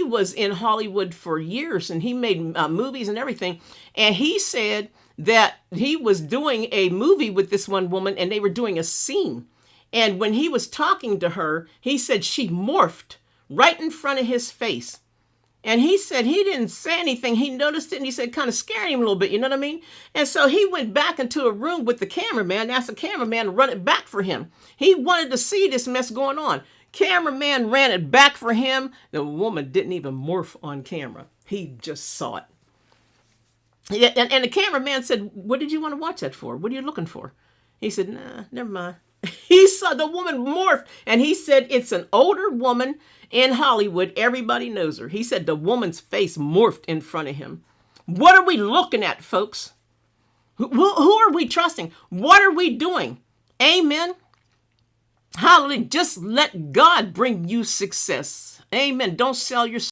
was in Hollywood for years, and he made movies and everything. And he said that he was doing a movie with this one woman, and they were doing a scene. And when he was talking to her, he said she morphed right in front of his face. And he said he didn't say anything. He noticed it, and he said kind of scared him a little bit, you know what I mean? And so he went back into a room with the cameraman and asked the cameraman to run it back for him. He wanted to see this mess going on. Cameraman ran it back for him. The woman didn't even morph on camera. He just saw it. Yeah, and the cameraman said, what did you want to watch that for? What are you looking for? He said, nah, never mind. He saw the woman morph, and he said it's an older woman in Hollywood. Everybody knows her. He said the woman's face morphed in front of him. What are we looking at, folks? Who are we trusting? What are we doing? Amen. Hallelujah. Just let God bring you success. Amen. Don't sell your